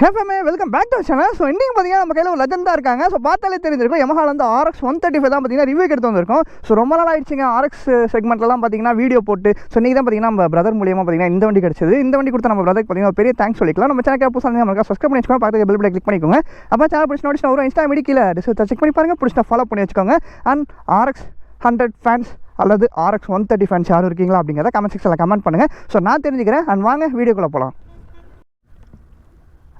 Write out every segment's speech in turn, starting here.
ஹேஃபமே welcome back to channel. So இன்றைக்கி பார்த்தீங்கன்னா நம்ம கையில் ஒரு லெஜெண்ட் தான் இருக்காங்க. ஸோ பார்த்தாலே தெரிஞ்சிருக்கும் Yamaha வந்து RX 135 தான் பார்த்தீங்கன்னா ரிவ்யூக்கு எடுத்து வந்திருக்கோம். ஸோ ரொம்ப நாள் ஆயிடுச்சுங்க RX செக்மெண்ட்லாம் பார்த்தீங்கன்னா வீடியோ போட்டு. ஸோ இன்றைக்கி தான் பார்த்தீங்கன்னா நம்ம பிரதர் மூலியமாக பார்த்தீங்கன்னா இந்த வண்டி கிடச்சிது. இந்த வண்டி கொடுத்த நம்ம பிரதருக்கு பார்த்தீங்கன்னா பெரிய தேங்க்ஸ் சொல்லிக்கலாம். நம்ம சேனல் புதுசாக நம்மளுக்கு சப்ஸ்கிரைப் பண்ணி வச்சுக்கோங்க, பக்கத்துக்கு பெல் பட்டன் கிளிக் பண்ணிக்கோங்க. அப்போ சேனல் பிடிச்சி நோட்டிஸ் ஒரு இன்ஸ்டா மீடி கீழே செக் பண்ணி பாருங்கள், பிடிச்சா ஃபாலோ பண்ணி வச்சுக்கோங்க. அண்ட் RX 100 ஃபேன்ஸ் அல்லது RX 130 ஃபேன்ஸ் யாரும் இருக்கீங்களா அப்படிங்கிறத கமெண்ட் செக்ஷனில் கமெண்ட் பண்ணுங்கள். ஸோ நான் தெரிஞ்சுக்கிறேன். அண்ட் வாங்க வீடியோக்குள்ளே போகலாம்.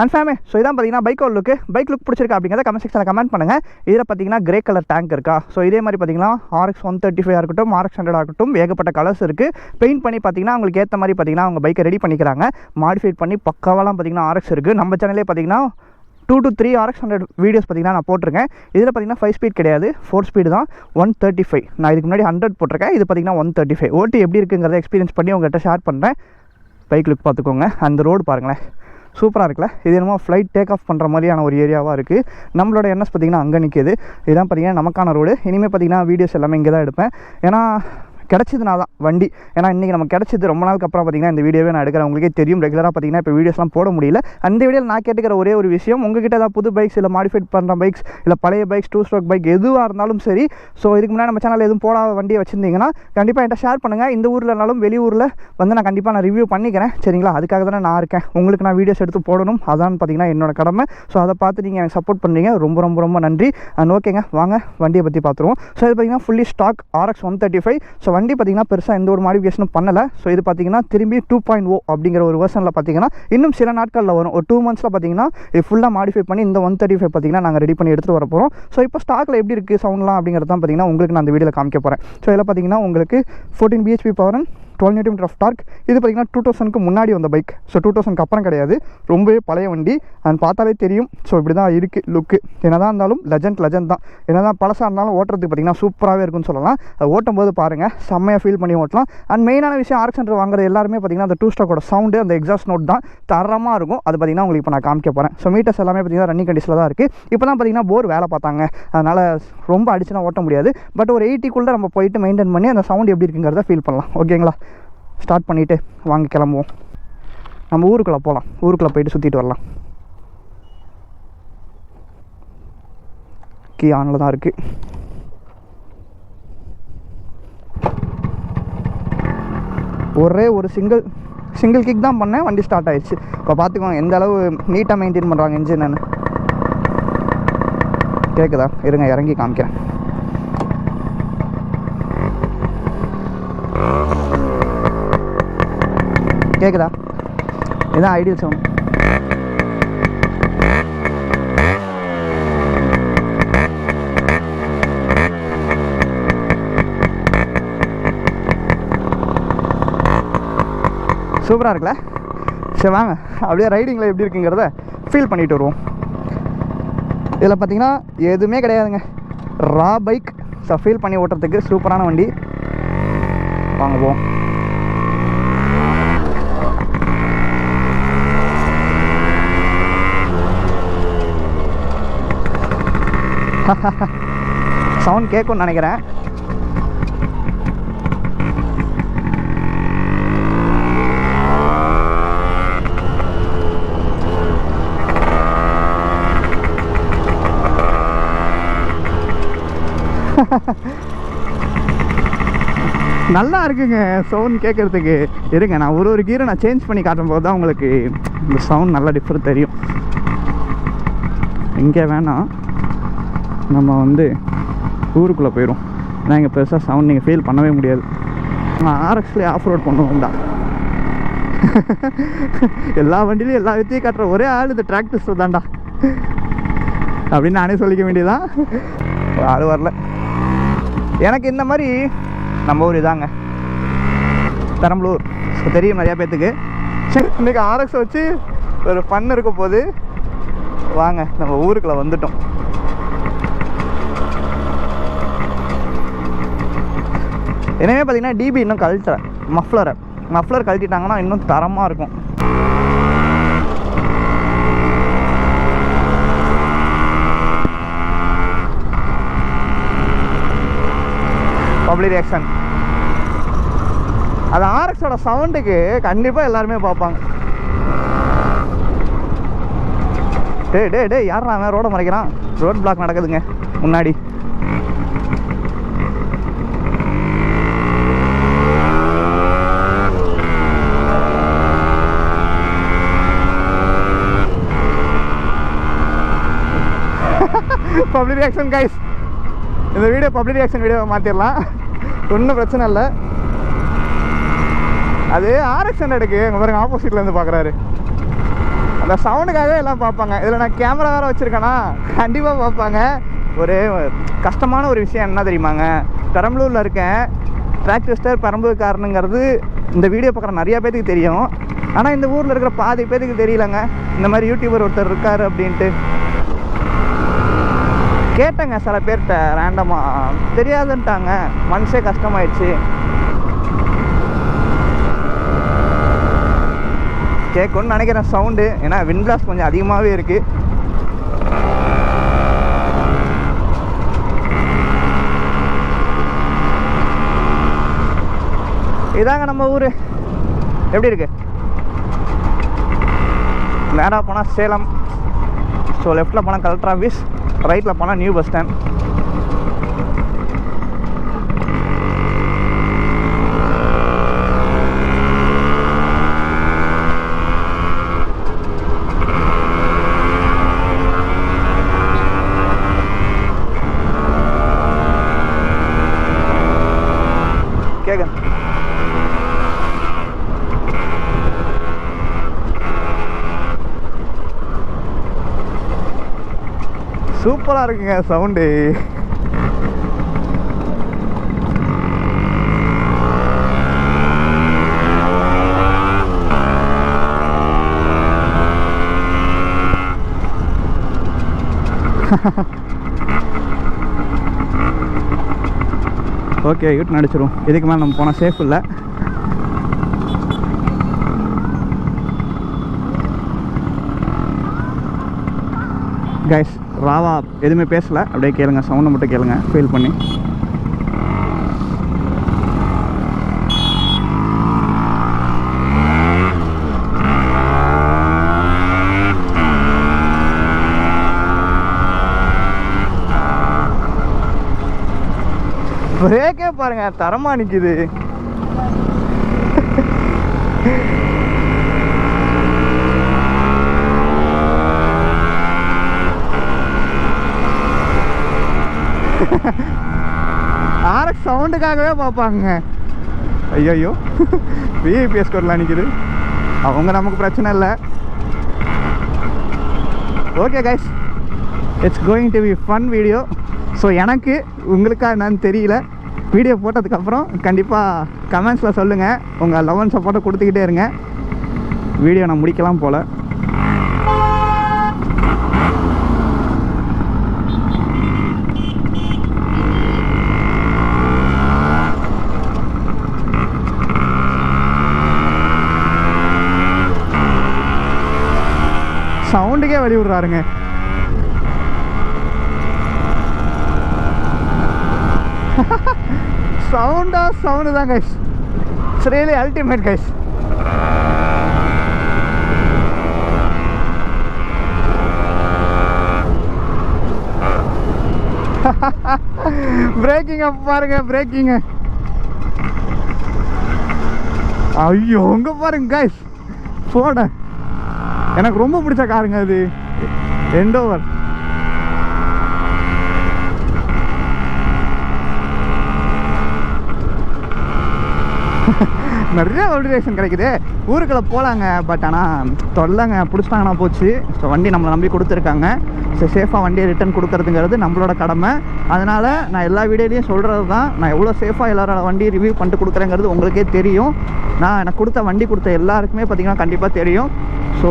அண்ட் ஃபேமே ஸோ இதான் பார்த்தீங்கன்னா பைக் லுக் பிடிச்சிருக்கா அப்படிங்கிறத கமெண்ட் செக்ஷனில் கமெண்ட் பண்ணுங்கள். இதில் பார்த்தீங்கன்னா கிரே கலர் டேங்க் இருக்கா. ஸோ இதே மாதிரி பார்த்தீங்கன்னா RX 135 இருக்கட்டும், RX 100 ஆகட்டும், ஏகப்பட்ட கலர்ஸ் இருக்குது. பெயிண்ட் பண்ணி பார்த்தீங்கன்னா உங்களுக்கு ஏற்ற மாதிரி பார்த்தீங்கன்னா அவங்க பைக்கை ரெடி பண்ணிக்கிறாங்க. மாடிஃபைட் பண்ணி பக்காவெல்லாம் பார்த்தீங்கன்னா RX இருக்குது. நம்ம சேனலே பார்த்தீங்கன்னா 2 to 3 RX 100 வீடியோஸ் பார்த்தீங்கன்னா நான் போட்டிருக்கேன். இதில் பார்த்தீங்கன்னா 5 ஸ்பீட் கிடையாது, 4 ஸ்பீடு தான். 135 நான் இதுக்கு முன்னாடி 100 போட்டிருக்கேன். இது பார்த்தீங்கன்னா 135 ஓட்டி எப்படி இருக்குங்கிறத எக்ஸ்பீரியன்ஸ் பண்ணி உங்கள்கிட்ட ஷேர் பண்ணுறேன். பைக் லுக் பார்த்துக்கோங்க. அந்த ரோடு பாருங்களேன், சூப்பராக இருக்குல்ல. இது என்னமோ ஃப்ளைட் டேக் ஆஃப் பண்ணுற மாதிரியான ஒரு ஏரியாவாக இருக்குது. நம்மளோட என்எஸ் பார்த்திங்கன்னா அங்கே நிற்கிது. இதுதான் பார்த்திங்கன்னா நமக்கான ரோடு. இனிமேல் பார்த்திங்கன்னா வீடியோஸ் எல்லாமே இங்கே தான் எடுப்பேன். ஏன்னா கிடச்சிதுனா தான் வண்டி. ஏன்னா இன்றைக்கி நம்ம கிடச்சிது ரொம்ப நாளுக்கு அப்புறம் பார்த்திங்கன்னா இந்த வீடியோவே நான் எடுக்கிறேன். உங்களுக்கே தெரியும், ரெகுலராக பார்த்திங்கன்னா இப்போ வீடியோஸ்லாம் போட முடியல. அந்த வீடியோவில் நான் கேட்டுக்கிற ஒரே ஒரு விஷயம், உங்ககிட்ட ஏதாவது புது பைக்ஸ் இல்லை மாடிஃபைட் பண்ணுற பைக்ஸ் இல்லை பழைய பைக்ஸ் 2 ஸ்ட்ரோக் பைக் எதுவாக இருந்தாலும் சரி. ஸோ இதுக்கு முன்னாடி நம்ம சேனலில் எதுவும் போடாத வண்டியை வச்சுருந்தீங்கன்னா கண்டிப்பாக என்கிட்ட ஷேர் பண்ணுங்கள். இந்த ஊரில் இருந்தாலும் வெளியூரில் வந்து நான் கண்டிப்பாக ரிவ்யூ பண்ணிக்கிறேன். சரிங்களா? அதுக்காக தானே நான் இருக்கேன். உங்களுக்கு நான் வீடியோஸ் எடுத்து போடணும், அதான் பார்த்திங்கன்னா என்னோட கடமை. ஸோ அதை பார்த்து நீங்கள் எனக்கு சப்போர்ட் பண்ணுறீங்க, ரொம்ப ரொம்ப ரொம்ப நன்றி. அண்ட் ஓகேங்க, வாங்க வண்டியை பற்றி பார்த்துருவோம். ஸோ இது பார்த்திங்கன்னா ஃபுல்லி ஸ்டாக் RX 135. ஸோ வண்டி பார்த்திங்கன்னா பெருசாக எந்த ஒரு மாடிஃபிகேஷனும் பண்ணலை. ஸோ இது பார்த்தீங்கன்னா திரும்பி 2.0 அப்படிங்கிற ஒரு வெர்ஷனில் பார்த்தீங்கன்னா இன்னும் சில நாட்களில் வரும். ஒரு 2 மந்த்ஸில் பார்த்தீங்கன்னா இது ஃபுல்லாக மாடிஃபை பண்ணி இந்த 135 பார்த்தீங்கன்னா நாங்கள் ரெடி பண்ணி எடுத்துகிட்டு வர போகிறோம். ஸோ இப்போ ஸ்டாக்கில் எப்படி இருக்குது சவுண்ட்லாம் அப்படிங்கிறது தான் பார்த்தீங்கன்னா உங்களுக்கு நான் அந்த வீடியோவில் காமிக்க போகிறேன். ஸோ இதில் பார்த்தீங்கன்னா உங்களுக்கு 14 bhp power and 12 Nm of torque. இது பார்த்தீங்கன்னா 2000க்கு முன்னாடி வந்த பைக். ஸோ 2000க்கு அப்புறம் கிடையாது, ரொம்பவே பழைய வண்டி. அண்ட் பார்த்தாலே தெரியும். ஸோ இப்படி தான் இருக்குது லுக்கு. என்ன தான் இருந்தாலும் லெஜண்ட் தான். என்ன தான் பழசாக இருந்தாலும் ஓட்டுறதுக்கு பார்த்தீங்கன்னா சூப்பராகவே இருக்குன்னு சொல்லலாம். அது ஓட்டும் போது பாருங்கள், செம்மையாக ஃபீல் பண்ணி ஓட்டலாம். அண்ட் மெயினான விஷயம் RX 100 வாங்குறது எல்லாருமே பார்த்தீங்கன்னா அந்த 2 ஸ்டாக்கோட சவுண்டு, அந்த எக்ஸாஸ்ட் நோட் தான் தரமாக இருக்கும். அது பார்த்தீங்கன்னா உங்களுக்கு இப்போ நான் காமிக்க போகிறேன். ஸோ மீட்டர்ஸ் எல்லாமே பார்த்தீங்கன்னா ரன்னிங் கண்டிஷனில் தான் இருக்குது. இப்போ தான் பார்த்தீங்கன்னா போர் வேலை பார்த்தாங்க, அதனால் ரொம்ப அடிச்சுனா ஓட்ட முடியாது. பட் ஒரு 80க்குள்ளே நம்ம போயிட்டு மெயின்டைன் பண்ணி அந்த சவுண்ட் எப்படி இருக்குங்கிறத ஃபீல் பண்ணலாம். ஓகேங்களா? ஸ்டார்ட் பண்ணிவிட்டு வாங்க கிளம்புவோம். நம்ம ஊருக்குள்ளே போகலாம். ஊருக்குள்ளே போயிட்டு சுற்றிட்டு வரலாம். கீ ஆனில் தான் இருக்குது. ஒரே ஒரு சிங்கிள் கிக் தான் பண்ணேன், வண்டி ஸ்டார்ட் ஆயிடுச்சு. இப்போ பார்த்துக்கோங்க எந்த அளவு நீட்டாக மெயின்டைன் பண்ணுறாங்க இன்ஜின்னு. கேட்குதா? இருங்க இறங்கி காமிக்கிறேன். கேட்குதா? இதுதான் ஐடியல் சவுண்ட். சூப்பராக இருக்குல்ல? சரி வாங்க அப்படியே ரைடிங்கில் எப்படி இருக்குங்கிறத ஃபீல் பண்ணிட்டு வருவோம். இதில் பார்த்தீங்கன்னா எதுவுமே கிடையாதுங்க, ரா பைக். ஸோ ஃபீல் பண்ணி ஓட்டுறதுக்கு சூப்பரான வண்டி. வாங்க போவோம். சவுண்ட் கேட்கும்னு நினைக்கிறேன். நல்லா இருக்குங்க சவுண்ட் கேட்குறதுக்கு. இருங்க நான் ஒரு கீரை நான் சேஞ்ச் பண்ணி காட்டும் போது தான் உங்களுக்கு இந்த சவுண்ட் நல்லா டிஃப்ரெண்ட் தெரியும். இங்கே வேணாம், நம்ம வந்து ஊருக்குள்ளே போயிடும். ஏன்னா இங்கே பெருசாக சவுண்ட் நீங்கள் ஃபீல் பண்ணவே முடியாது. நான் RXலேயே ஆஃப் ரோட் பண்ணுவோம்டா. எல்லா வண்டிலையும் எல்லா வித்தையும் காட்டுற ஒரே ஆள் இந்த டிராக்டர்ஸ் தான்டா அப்படின்னு நானே சொல்லிக்க வேண்டியதான். ஆள் வரல. எனக்கு இந்த மாதிரி நம்ம ஊர் இதாங்க, பெரம்பலூர். தெரியும் நிறையா பேர்த்துக்கு. சரி இன்றைக்கி RX வச்சு ஒரு ஃபன் இருக்க போது வாங்க நம்ம ஊருக்குள்ளே வந்துட்டோம். எனவே பார்த்தீங்கன்னா டிபி இன்னும் கழட்ட மஃப்ளர் கழட்டிட்டாங்கன்னா இன்னும் தரமாக இருக்கும். பப்ளிக் ரியாக்ஷன் அது RXோட சவுண்டுக்கு கண்டிப்பாக எல்லாருமே பார்ப்பாங்க. டே யாரா அவன் ரோடை மறைக்கிறான்? ரோட் பிளாக் நடக்குதுங்க முன்னாடி. பப்ளிக் ரியாக்ஷன் கைஸ், இந்த வீடியோ பப்ளிக் ரியாக்ஷன் வீடியோவை மாற்றிடலாம், ஒன்றும் பிரச்சனை இல்லை. அது RX 100க்கு எங்கள் பாருங்க ஆப்போசிட்லேருந்து பார்க்குறாரு. அந்த சவுண்டுக்காகவே எல்லாம் பார்ப்பாங்க. இதில் நான் கேமரா வேறு வச்சுருக்கேன்னா கண்டிப்பாக பார்ப்பாங்க. ஒரு கஷ்டமான ஒரு விஷயம் என்ன தெரியுமாங்க, பெரம்பலூரில் இருக்கேன், ட்ராக் டெஸ்டர் பெரம்பலூர்காரனுங்கிறது இந்த வீடியோ பார்க்குற நிறையா பேத்துக்கு தெரியும். ஆனால் இந்த ஊரில் இருக்கிற பாதி பேத்துக்கு தெரியலங்க இந்த மாதிரி யூடியூபர் ஒருத்தர் இருக்கார் அப்படின்ட்டு. கேட்டேங்க சில பேர்கிட்ட ரேண்டமாக, தெரியாதுன்ட்டாங்க. மனசே கஷ்டமாயிடுச்சு. கேட்கணும்னு நினைக்கிறேன் சவுண்டு, ஏன்னா விண்ட் பிளாஸ்ட் கொஞ்சம் அதிகமாகவே இருக்குது. இதாங்க நம்ம ஊர். எப்படி இருக்கு? நேராக போனால் சேலம், ஸோ லெஃப்டில் போனால் கலெக்டர் ஆஃபீஸ், ரைட்டில் போனால் நியூ பஸ் ஸ்டாண்ட். கேட்க சூப்பராக இருக்குங்க சவுண்டு. ஓகே, யூட் நடிச்சிரும். இதுக்கு மேலே நம்ம போனால் சேஃப் இல்லை. கைஸ், ராவா எதுவுமே பேசலை, அப்படியே கேளுங்க, சவுண்டை மட்டும் கேளுங்க ஃபீல் பண்ணி. பிரேக்கே பாருங்க தரமா நிக்குது. RX சவுண்டுக்காகவே பார்ப்பாங்க. ஐயோ விஐபிஎஸ் கோர்லாம் நிற்குது, அவங்க நமக்கு பிரச்சனை இல்லை. Okay guys, it's going to be fun video. So எனக்கு உங்களுக்கா என்னன்னு தெரியல, வீடியோ போட்டதுக்கப்புறம் கண்டிப்பாக கமெண்ட்ஸில் சொல்லுங்கள். உங்கள் லவ் அண்ட் சப்போர்ட்டை கொடுத்துக்கிட்டே இருங்க. வீடியோ நான் முடிக்கலாம் போல். சவுண்டுக்கே வழி விடுறாருங்க. சவுண்டு தான் guys, it's really ultimate guys. Braking அப் பாருங்க, பிரேக்கிங். ஐயோ உங்க பாருங்க கைஸ், போட எனக்கு ரொம்ப பிடிச்ச காருங்க அது, எண்டோவர். நிறைய வல்டிரேஷன் கிடைக்குது. ஊருக்குள்ளே போகலாங்க, பட் ஆனால் தொல்லைங்க, பிடிச்சிட்டாங்கன்னா போச்சு. ஸோ வண்டி நம்மளை நம்பி கொடுத்துருக்காங்க. ஸோ சேஃபாக வண்டியை ரிட்டர்ன் கொடுக்கறதுங்கிறது நம்மளோட கடமை. அதனால் நான் எல்லா வீடியோலையும் சொல்கிறது தான், நான் எவ்வளோ சேஃபாக எல்லாரோட வண்டி ரிவ்யூ பண்ணிட்டு கொடுக்குறேங்கிறது உங்களுக்கே தெரியும். நான் எனக்கு கொடுத்த வண்டி கொடுத்த எல்லாருக்குமே பார்த்திங்கன்னா கண்டிப்பாக தெரியும். ஸோ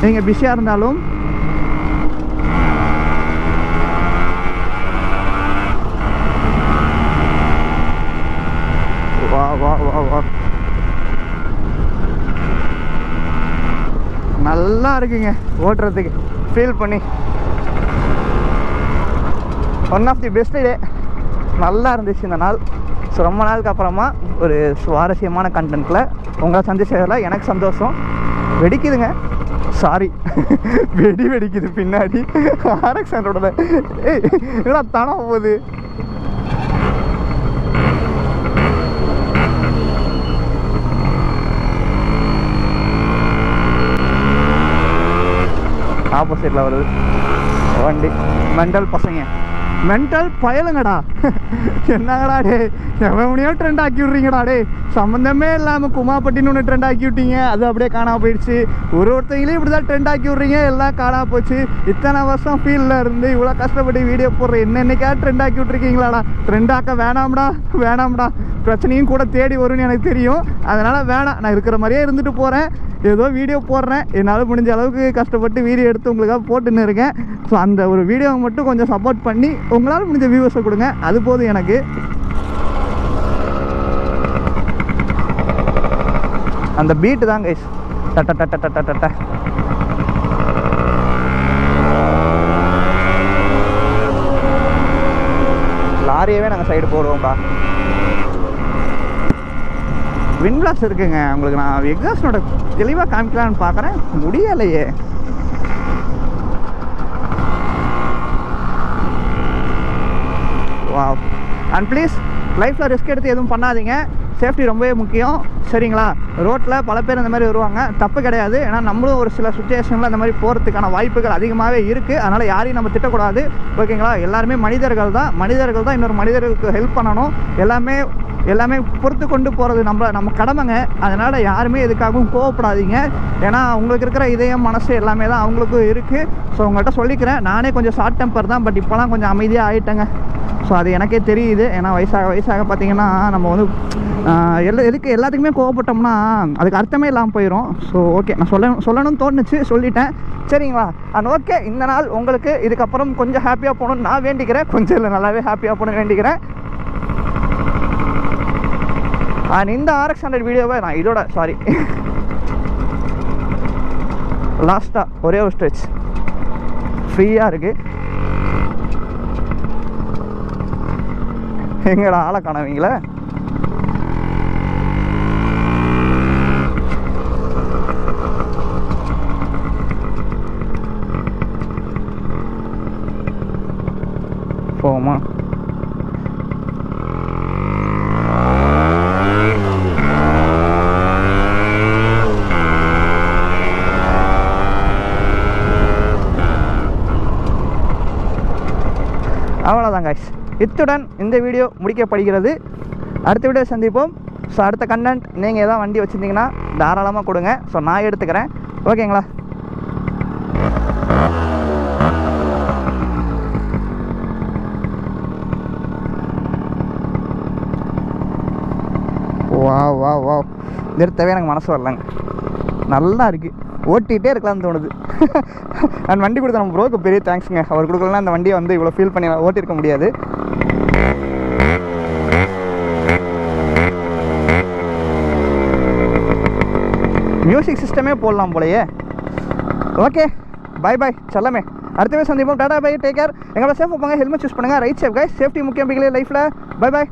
நீங்கள் பிஸியாக இருந்தாலும் வா வா வா வா நல்லா இருக்குங்க ஓட்டுறதுக்கு, ஃபீல் பண்ணி. One of the best day, நல்லா இருந்துச்சு இந்த நாள். ஸோ ரொம்ப நாளுக்கு அப்புறமா ஒரு சுவாரஸ்யமான கண்டென்ட்டில் உங்களை சந்திச்சதில் எனக்கு சந்தோஷம். வெடிக்குதுங்க சாரி, வெடி வெடிக்குது பின்னாடி. RX 100 ஏய் என்னடா தானா போகுது. ஆப்போசிட்டில் வருது வண்டி. மெண்டல் பசங்க, மெண்டல் பயலுங்கடா. என்னங்கடா டே, எவனையோ ட்ரெண்ட் ஆக்கி விட்றீங்கடா டே. சம்மந்தமே இல்லாமல் குமாப்பட்டின்னு ஒன்று ட்ரெண்ட் ஆக்கி விட்டீங்க, அது அப்படியே காணாமல் போயிடுச்சு. ஒருத்தங்களையும் இப்படி தான் ட்ரெண்ட் ஆக்கி விட்றீங்க, எல்லாம் காணாமல் போச்சு. இத்தனை வருஷம் ஃபீல்டில் இருந்து இவ்வளோ கஷ்டப்பட்டு வீடியோ போடுற என்னென்னைக்கா ட்ரெண்ட் ஆக்கி விட்ருக்கீங்களாடா. ட்ரெண்ட் ஆக்க வேணாம்டா. பிரச்சனையும் கூட தேடி வரும்னு எனக்கு தெரியும். அதனால் வேணாம், நான் இருக்கிற மாதிரியே இருந்துட்டு போகிறேன். ஏதோ வீடியோ போடுறேன், என்னால் முடிஞ்ச அளவுக்கு கஷ்டப்பட்டு வீடியோ எடுத்து உங்களுக்காக போட்டுன்னு இருக்கேன். ஸோ அந்த ஒரு வீடியோவை மட்டும் கொஞ்சம் சப்போர்ட் பண்ணி உங்களால் முடிஞ்ச வியூவர்ஸை கொடுங்க, அது போதும் எனக்கு. அந்த பீட்டு தான் கைஸ், டட்ட டட்ட டட்ட டட்ட. லாரியவே நாங்கள் சைடு போடுவோம்ப்பா. விண்ட்லாஸ் இருக்குங்க, உங்களுக்கு நான் எக்ஸாஸ்டோட தெளிவாக காமிக்கலான்னு பார்க்குறேன், முடியலையே. வாவ். அண்ட் ப்ளீஸ் லைஃப்பில் ரிஸ்க் எடுத்து எதுவும் பண்ணாதீங்க, சேஃப்டி ரொம்பவே முக்கியம், சரிங்களா? ரோட்டில் பல பேர் இந்த மாதிரி வருவாங்க, தப்பு கிடையாது. ஏன்னா நம்மளும் ஒரு சில சுச்சுவேஷனில் அந்த மாதிரி போகிறதுக்கான வாய்ப்புகள் அதிகமாகவே இருக்குது. அதனால் யாரையும் நம்ம திட்டக்கூடாது, ஓகேங்களா? எல்லாருமே மனிதர்கள் தான் இன்னொரு மனிதர்களுக்கு ஹெல்ப் பண்ணணும். எல்லாமே பொறுத்து கொண்டு போகிறது நம்ம கடமைங்க. அதனால் யாருமே எதுக்காகவும் கோவப்படாதீங்க. ஏன்னா உங்களுக்கு இருக்கிற இதயம் மனசு எல்லாமே தான் அவங்களுக்கும் இருக்குது. ஸோ உங்கள்கிட்ட சொல்லிக்கிறேன், நானே கொஞ்சம் ஷார்ட் டெம்பர் தான், பட் இப்போலாம் கொஞ்சம் அமைதியாக ஆகிட்டேங்க. ஸோ அது எனக்கே தெரியுது. ஏன்னா வயசாக பார்த்தீங்கன்னா நம்ம வந்து எல்லாத்துக்குமே கோவப்பட்டோம்னா அதுக்கு அர்த்தமே இல்லாமல் போயிடும். ஸோ ஓகே, நான் சொல்லணும்னு தோணுச்சு, சொல்லிட்டேன், சரிங்களா? அண்ட் ஓகே, இந்த நாள் உங்களுக்கு இதுக்கப்புறம் கொஞ்சம் ஹாப்பியாக போகணுன்னு நான் வேண்டிக்கிறேன். கொஞ்சம் இல்லை, நல்லாவே ஹாப்பியாக போகணுன்னு வேண்டிக்கிறேன். அண்ட் இந்த RX 100 வீடியோவை நான் இதோட லாஸ்ட்டாக ஒரே ஒரு ஸ்ட்ரெச் ஃப்ரீயாக இருக்குது. எங்கடா ஆளை காணவீங்களே? போமா அவ்வளோதான் guys, இத்துடன் இந்த வீடியோ முடிக்கப்படுகிறது. அடுத்த வீடியோ சந்திப்போம். ஸோ அடுத்த கண்டென்ட் நீங்கள் எதாவது வண்டி வச்சுருந்தீங்கன்னா தாராளமாக கொடுங்க, ஸோ நான் எடுத்துக்கிறேன், ஓகேங்களா? வா நிறுத்தவே எனக்கு மனசு வரலங்க, நல்லா இருக்குது, ஓட்டிகிட்டே இருக்கலாம்னு தோணுது. அண்ட் வண்டி கொடுத்த நம்ம ப்ரோக்கு பெரிய தேங்க்ஸுங்க. அவர் கொடுக்கலாம் அந்த வண்டியை வந்து இவ்வளோ ஃபீல் பண்ணி ஓட்டியிருக்க முடியாது. மியூசிக் சிஸ்டமே போடலாம் போலையே. ஓகே, பை செல்லமே, அடுத்த சந்திப்போம். Tata bye, take care. எங்களோட சேஃபாக போங்க, ஹெல்மெட் யூஸ் பண்ணுங்கள், ரைட் சேஃப் கைஸ், சேஃப்டி முக்கியம் லைஃப்பில். பை